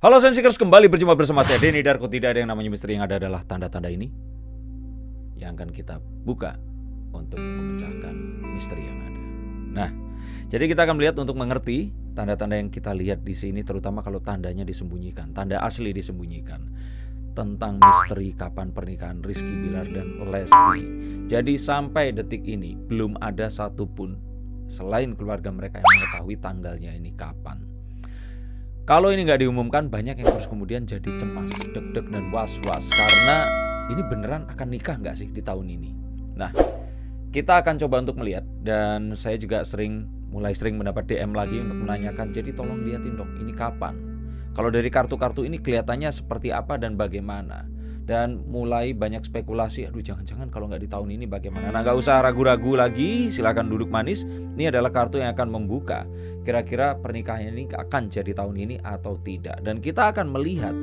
Halo Sensikers, kembali berjumpa bersama saya Denny Darko. Tidak ada yang namanya misteri, yang ada adalah tanda-tanda ini yang akan kita buka untuk memecahkan misteri yang ada. Nah, jadi kita akan melihat untuk mengerti tanda-tanda yang kita lihat di sini, terutama kalau tandanya disembunyikan, tanda asli disembunyikan, tentang misteri kapan pernikahan Rizky Bilar dan Lesti. Jadi sampai detik ini belum ada satupun selain keluarga mereka yang mengetahui tanggalnya ini kapan. Kalau ini nggak diumumkan, banyak yang terus kemudian jadi cemas, deg-deg dan was-was karena ini beneran akan nikah nggak sih di tahun ini. Nah, kita akan coba untuk melihat, dan saya juga mulai sering mendapat DM lagi untuk menanyakan, jadi tolong liatin dong ini kapan. Kalau dari kartu-kartu ini kelihatannya seperti apa dan bagaimana. Dan mulai banyak spekulasi, aduh jangan-jangan kalau nggak di tahun ini bagaimana. Nah, nggak usah ragu-ragu lagi, silakan duduk manis. Ini adalah kartu yang akan membuka kira-kira pernikahan ini akan jadi tahun ini atau tidak. Dan kita akan melihat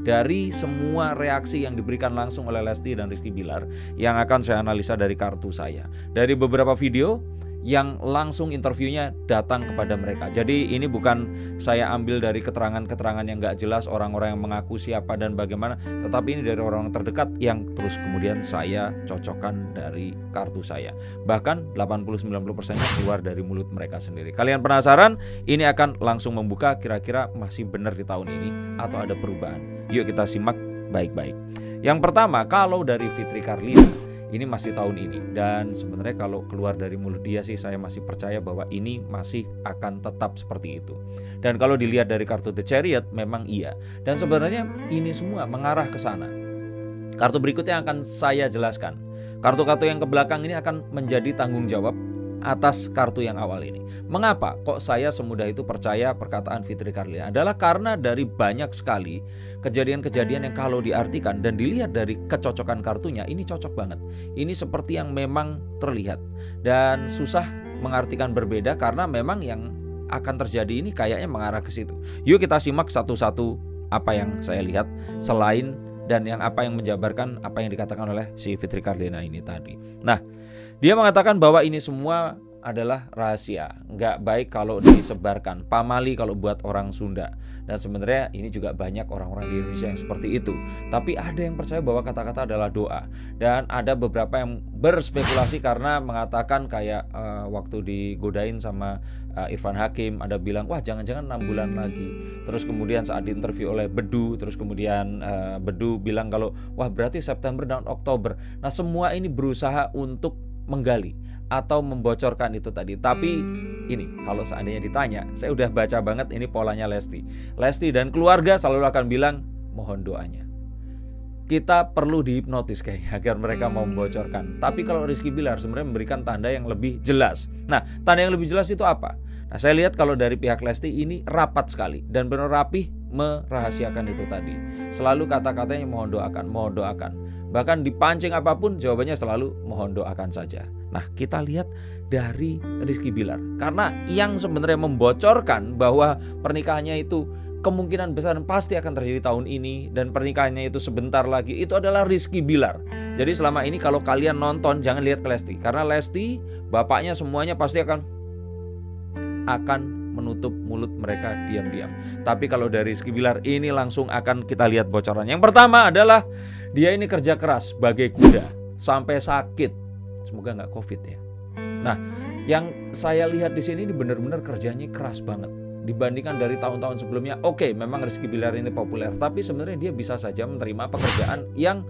dari semua reaksi yang diberikan langsung oleh Lesti dan Rizky Bilar yang akan saya analisa dari kartu saya. Dari beberapa video yang langsung interviewnya datang kepada mereka. Jadi ini bukan saya ambil dari keterangan-keterangan yang gak jelas, orang-orang yang mengaku siapa dan bagaimana, tetapi ini dari orang terdekat yang terus kemudian saya cocokkan dari kartu saya. Bahkan 80-90% keluar dari mulut mereka sendiri. Kalian penasaran? Ini akan langsung membuka kira-kira masih benar di tahun ini atau ada perubahan. Yuk kita simak baik-baik. Yang pertama, kalau dari Fitri Karlina, ini masih tahun ini, dan sebenarnya kalau keluar dari mulut dia sih saya masih percaya bahwa ini masih akan tetap seperti itu. Dan kalau dilihat dari kartu The Chariot memang iya, dan sebenarnya ini semua mengarah ke sana. Kartu berikutnya akan saya jelaskan. Kartu-kartu yang ke belakang ini akan menjadi tanggung jawab atas kartu yang awal ini. Mengapa kok saya semudah itu percaya perkataan Fitri Karlina? Adalah karena dari banyak sekali kejadian-kejadian yang kalau diartikan dan dilihat dari kecocokan kartunya, ini cocok banget. Ini seperti yang memang terlihat, dan susah mengartikan berbeda karena memang yang akan terjadi ini kayaknya mengarah ke situ. Yuk kita simak satu-satu apa yang saya lihat selain dan yang apa yang menjabarkan apa yang dikatakan oleh si Fitri Karlina ini tadi. Nah, dia mengatakan bahwa ini semua adalah rahasia, nggak baik kalau disebarkan, pamali kalau buat orang Sunda. Dan sebenarnya ini juga banyak orang-orang di Indonesia yang seperti itu. Tapi ada yang percaya bahwa kata-kata adalah doa. Dan ada beberapa yang berspekulasi karena mengatakan kayak waktu digodain sama Irfan Hakim, ada bilang wah jangan-jangan 6 bulan lagi. Terus kemudian saat diinterview oleh Bedu, terus kemudian Bedu bilang kalau wah berarti September dan Oktober. Nah, semua ini berusaha untuk menggali atau membocorkan itu tadi. Tapi ini kalau seandainya ditanya, saya udah baca banget ini polanya Lesti dan keluarga selalu akan bilang mohon doanya. Kita perlu dihipnotis kayaknya agar mereka mau membocorkan. Tapi kalau Rizky Bilar sebenarnya memberikan tanda yang lebih jelas. Nah, tanda yang lebih jelas itu apa? Nah, saya lihat kalau dari pihak Lesti ini rapat sekali dan benar rapih merahasiakan itu tadi. Selalu kata-katanya mohon doakan. Bahkan dipancing apapun jawabannya selalu mohon doakan saja. Nah, kita lihat dari Rizky Bilar. Karena yang sebenarnya membocorkan bahwa pernikahannya itu kemungkinan besar pasti akan terjadi tahun ini dan pernikahannya itu sebentar lagi, itu adalah Rizky Bilar. Jadi selama ini kalau kalian nonton jangan lihat ke Lesti, karena Lesti bapaknya semuanya pasti akan menutup mulut mereka diam-diam. Tapi kalau dari Rizky Bilar ini langsung akan kita lihat bocorannya. Yang pertama adalah dia ini kerja keras bagai kuda sampai sakit. Semoga nggak COVID ya. Nah, yang saya lihat di sini ini benar-benar kerjanya keras banget. Dibandingkan dari tahun-tahun sebelumnya, oke, memang Rizky Bilar ini populer, tapi sebenarnya dia bisa saja menerima pekerjaan yang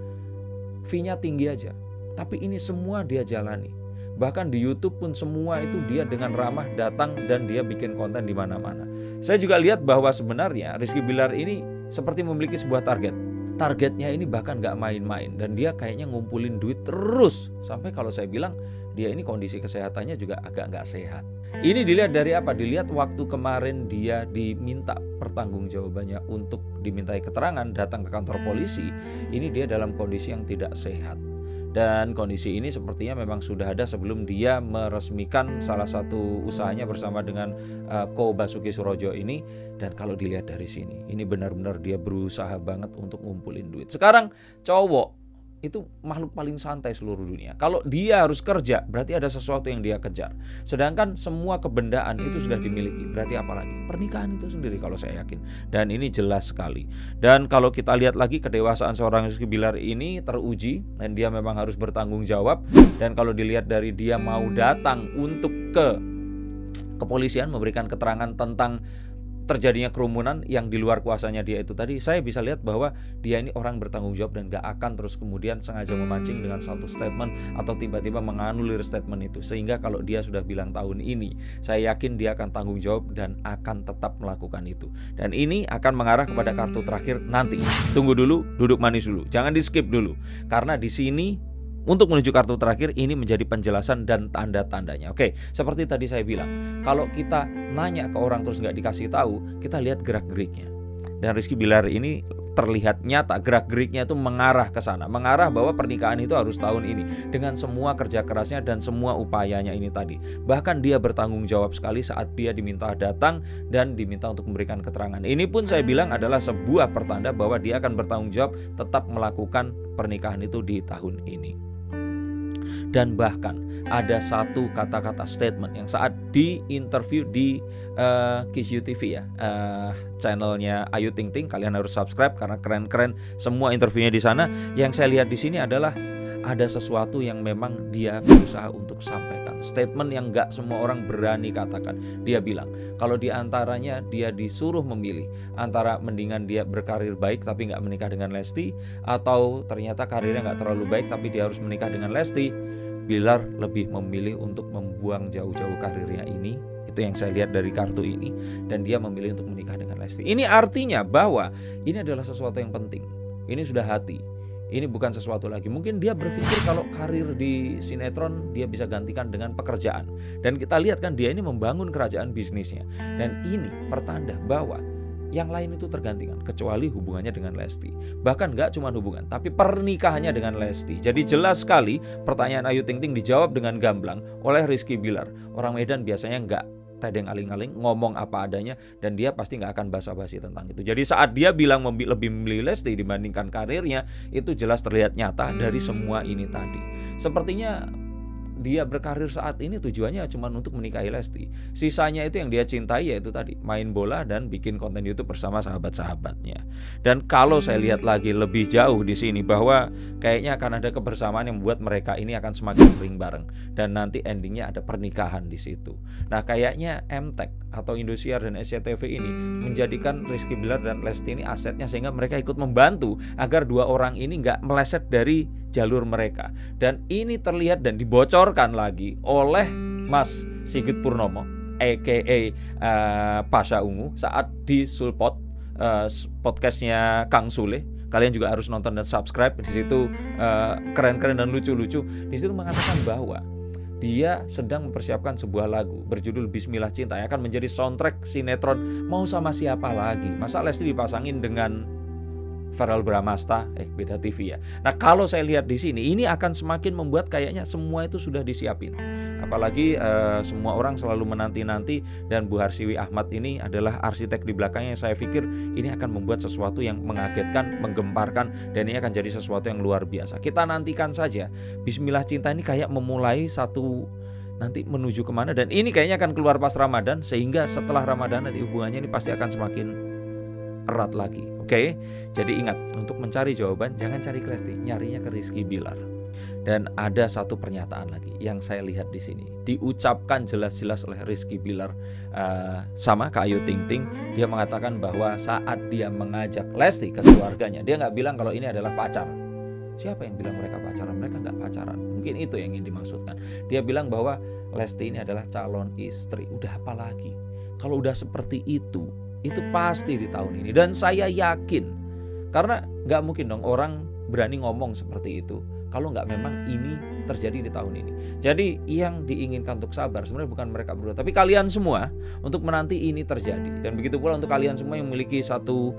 fee-nya tinggi aja. Tapi ini semua dia jalani. Bahkan di YouTube pun semua itu dia dengan ramah datang dan dia bikin konten di mana-mana. Saya juga lihat bahwa sebenarnya Rizky Bilar ini seperti memiliki sebuah target. Targetnya ini bahkan gak main-main dan dia kayaknya ngumpulin duit terus. Sampai kalau saya bilang dia ini kondisi kesehatannya juga agak gak sehat. Ini dilihat dari apa? Dilihat waktu kemarin dia diminta pertanggungjawabannya untuk dimintai keterangan datang ke kantor polisi. Ini dia dalam kondisi yang tidak sehat. Dan kondisi ini sepertinya memang sudah ada sebelum dia meresmikan salah satu usahanya bersama dengan Ko Basuki Surojo ini. Dan kalau dilihat dari sini, ini benar-benar dia berusaha banget untuk ngumpulin duit. Sekarang cowok itu makhluk paling santai seluruh dunia. Kalau dia harus kerja, berarti ada sesuatu yang dia kejar. Sedangkan semua kebendaan itu sudah dimiliki, berarti apa lagi? Pernikahan itu sendiri kalau saya yakin. Dan ini jelas sekali. Dan kalau kita lihat lagi kedewasaan seorang Rizky Bilar ini teruji, dan dia memang harus bertanggung jawab. Dan kalau dilihat dari dia mau datang untuk ke kepolisian memberikan keterangan tentang terjadinya kerumunan yang di luar kuasanya dia itu tadi, saya bisa lihat bahwa dia ini orang bertanggung jawab dan gak akan terus kemudian sengaja memancing dengan satu statement atau tiba-tiba menganulir statement itu. Sehingga kalau dia sudah bilang tahun ini, saya yakin dia akan tanggung jawab dan akan tetap melakukan itu. Dan ini akan mengarah kepada kartu terakhir nanti. Tunggu dulu, duduk manis dulu, jangan di skip dulu, karena di sini untuk menuju kartu terakhir ini menjadi penjelasan dan tanda-tandanya. Oke, seperti tadi saya bilang, kalau kita nanya ke orang terus nggak dikasih tahu, kita lihat gerak-geriknya. Dan Rizky Bilar ini terlihat nyata gerak-geriknya itu mengarah ke sana, mengarah bahwa pernikahan itu harus tahun ini dengan semua kerja kerasnya dan semua upayanya ini tadi. Bahkan dia bertanggung jawab sekali saat dia diminta datang dan diminta untuk memberikan keterangan. Ini pun saya bilang adalah sebuah pertanda bahwa dia akan bertanggung jawab tetap melakukan pernikahan itu di tahun ini. Dan bahkan ada satu kata-kata statement yang saat di interview di Kisyu TV ya, channelnya Ayu Ting Ting, kalian harus subscribe karena keren-keren semua interviewnya di sana. Yang saya lihat di sini adalah ada sesuatu yang memang dia berusaha untuk sampaikan, statement yang gak semua orang berani katakan. Dia bilang kalau diantaranya dia disuruh memilih antara mendingan dia berkarir baik tapi gak menikah dengan Lesti, atau ternyata karirnya gak terlalu baik tapi dia harus menikah dengan Lesti, Bilar lebih memilih untuk membuang jauh-jauh karirnya ini. Itu yang saya lihat dari kartu ini. Dan dia memilih untuk menikah dengan Lesti. Ini artinya bahwa ini adalah sesuatu yang penting. Ini sudah hati. Ini bukan sesuatu lagi. Mungkin dia berpikir kalau karir di sinetron dia bisa gantikan dengan pekerjaan. Dan kita lihat kan dia ini membangun kerajaan bisnisnya. Dan ini pertanda bahwa yang lain itu tergantikan kecuali hubungannya dengan Lesti. Bahkan gak cuma hubungan, tapi pernikahannya dengan Lesti. Jadi jelas sekali pertanyaan Ayu Ting Ting dijawab dengan gamblang oleh Rizky Bilar. Orang Medan biasanya gak tedeng aling-aling, ngomong apa adanya, dan dia pasti gak akan basa-basi tentang itu. Jadi saat dia bilang lebih memilih Lesti dibandingkan karirnya, itu jelas terlihat nyata dari semua ini tadi. Sepertinya dia berkarir saat ini tujuannya cuma untuk menikahi Lesti. Sisanya itu yang dia cintai yaitu tadi main bola dan bikin konten YouTube bersama sahabat-sahabatnya. Dan kalau saya lihat lagi lebih jauh di sini bahwa kayaknya akan ada kebersamaan yang membuat mereka ini akan semakin sering bareng dan nanti endingnya ada pernikahan di situ. Nah, kayaknya MTech atau Indosiar dan SCTV ini menjadikan Rizky Bilar dan Lesti ini asetnya sehingga mereka ikut membantu agar dua orang ini nggak meleset dari jalur mereka. Dan ini terlihat dan dibocorkan lagi oleh Mas Sigit Purnomo aka Pasha Ungu saat di Sulpot, podcastnya Kang Sule. Kalian juga harus nonton dan subscribe. Di situ keren-keren dan lucu-lucu. Di situ mengatakan bahwa dia sedang mempersiapkan sebuah lagu berjudul Bismillah Cinta yang akan menjadi soundtrack sinetron Mau Sama Siapa Lagi. Masa Lesti dipasangin dengan Verrell Bramasta, beda TV ya. Nah, kalau saya lihat di sini, ini akan semakin membuat kayaknya semua itu sudah disiapin. Apalagi semua orang selalu menanti-nanti, dan Bu Harsiwi Ahmad ini adalah arsitek di belakangnya. Saya pikir ini akan membuat sesuatu yang mengagetkan, menggemparkan, dan ini akan jadi sesuatu yang luar biasa. Kita nantikan saja. Bismillah Cinta ini kayak memulai satu nanti menuju kemana, dan ini kayaknya akan keluar pas Ramadan, sehingga setelah Ramadan nanti hubungannya ini pasti akan semakin erat lagi. Oke, jadi ingat, untuk mencari jawaban jangan cari ke Lesti, nyarinya ke Rizky Bilar. Dan ada satu pernyataan lagi yang saya lihat di sini diucapkan jelas-jelas oleh Rizky Bilar sama ke Ayu Ting Ting. Dia mengatakan bahwa saat dia mengajak Lesti ke keluarganya, dia nggak bilang kalau ini adalah pacar. Siapa yang bilang mereka pacaran? Mereka nggak pacaran. Mungkin itu yang ingin dimaksudkan. Dia bilang bahwa Lesti ini adalah calon istri. Udah apa lagi? Kalau udah seperti itu pasti di tahun ini. Dan saya yakin, karena gak mungkin dong orang berani ngomong seperti itu kalau gak memang ini terjadi di tahun ini. Jadi yang diinginkan untuk sabar sebenarnya bukan mereka berdua, tapi kalian semua untuk menanti ini terjadi. Dan begitu pula untuk kalian semua yang memiliki satu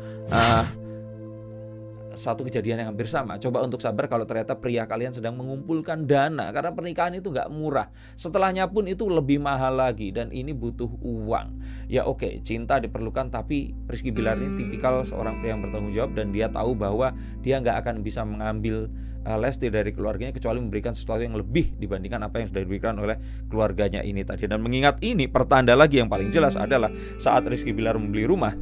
kejadian yang hampir sama. Coba untuk sabar kalau ternyata pria kalian sedang mengumpulkan dana, karena pernikahan itu gak murah. Setelahnya pun itu lebih mahal lagi, dan ini butuh uang. Ya oke, cinta diperlukan, tapi Rizky Bilar ini tipikal seorang pria yang bertanggung jawab, dan dia tahu bahwa dia gak akan bisa mengambil Lesti dari keluarganya kecuali memberikan sesuatu yang lebih dibandingkan apa yang sudah diberikan oleh keluarganya ini tadi. Dan mengingat ini, pertanda lagi yang paling jelas adalah saat Rizky Bilar membeli rumah,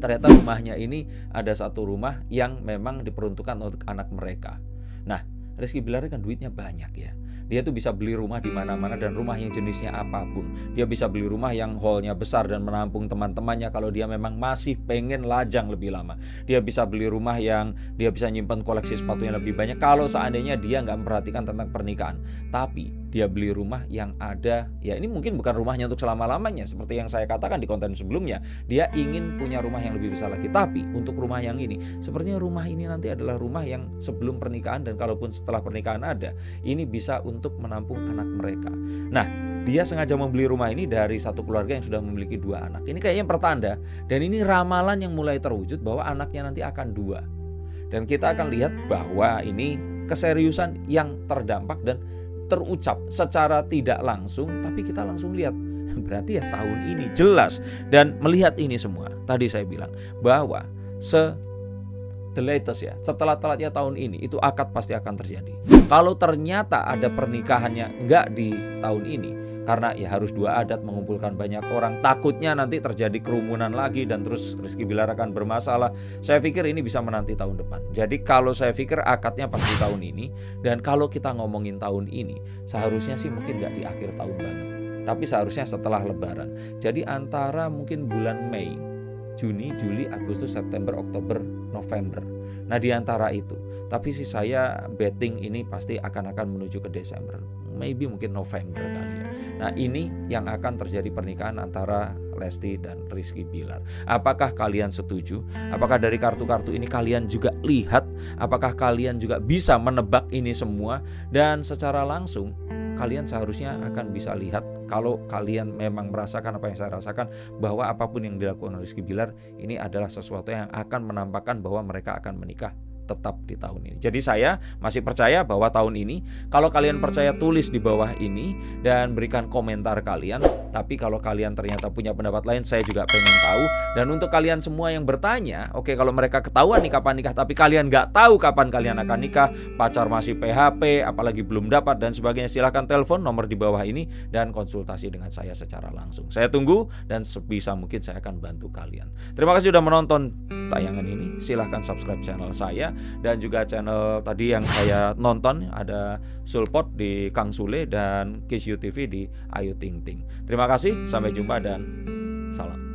ternyata rumahnya ini ada satu rumah yang memang diperuntukkan untuk anak mereka. Nah, Rizky Bilar kan duitnya banyak ya. Dia tuh bisa beli rumah di mana-mana dan rumah yang jenisnya apapun. Dia bisa beli rumah yang hallnya besar dan menampung teman-temannya kalau dia memang masih pengen lajang lebih lama. Dia bisa beli rumah yang dia bisa nyimpan koleksi sepatunya lebih banyak kalau seandainya dia nggak memperhatikan tentang pernikahan. Tapi dia beli rumah yang ada, ya ini mungkin bukan rumahnya untuk selama-lamanya seperti yang saya katakan di konten sebelumnya. Dia ingin punya rumah yang lebih besar lagi. Tapi untuk rumah yang ini, sepertinya rumah ini nanti adalah rumah yang sebelum pernikahan dan kalaupun setelah pernikahan ada, ini bisa untuk menampung anak mereka. Nah, dia sengaja membeli rumah ini dari satu keluarga yang sudah memiliki 2 anak. Ini kayaknya pertanda dan ini ramalan yang mulai terwujud bahwa anaknya nanti akan 2. Dan kita akan lihat bahwa ini keseriusan yang terdampak dan terucap secara tidak langsung, tapi kita langsung lihat berarti ya tahun ini jelas. Dan melihat ini semua, tadi saya bilang bahwa the latest ya, setelah-telatnya tahun ini itu akad pasti akan terjadi. Kalau ternyata ada pernikahannya enggak di tahun ini, karena ya harus 2 adat mengumpulkan banyak orang, takutnya nanti terjadi kerumunan lagi dan terus Rizky Bilar akan bermasalah. Saya pikir ini bisa menanti tahun depan. Jadi kalau saya pikir akadnya pasti tahun ini. Dan kalau kita ngomongin tahun ini, seharusnya sih mungkin gak di akhir tahun banget, tapi seharusnya setelah Lebaran. Jadi antara mungkin bulan Mei, Juni, Juli, Agustus, September, Oktober, November. Nah di antara itu. Tapi sih saya betting ini pasti akan menuju ke Desember. Maybe mungkin November kali ya. Nah ini yang akan terjadi pernikahan antara Lesti dan Rizky Bilar. Apakah kalian setuju? Apakah dari kartu-kartu ini kalian juga lihat? Apakah kalian juga bisa menebak ini semua? Dan secara langsung kalian seharusnya akan bisa lihat kalau kalian memang merasakan apa yang saya rasakan, bahwa apapun yang dilakukan Rizky Bilar ini adalah sesuatu yang akan menampakkan bahwa mereka akan menikah tetap di tahun ini. Jadi saya masih percaya bahwa tahun ini, kalau kalian percaya tulis di bawah ini dan berikan komentar kalian. Tapi kalau kalian ternyata punya pendapat lain, saya juga pengen tahu. Dan untuk kalian semua yang bertanya, oke, kalau mereka ketahuan nih kapan nikah tapi kalian nggak tahu kapan kalian akan nikah, pacar masih PHP, apalagi belum dapat dan sebagainya, silahkan telepon nomor di bawah ini dan konsultasi dengan saya secara langsung. Saya tunggu dan sebisa mungkin saya akan bantu kalian. Terima kasih sudah menonton tayangan ini. Silahkan subscribe channel saya dan juga channel tadi yang saya nonton, ada Sulpot di Kang Sule dan Kisyu TV di Ayu Ting Ting. Terima kasih, sampai jumpa dan salam.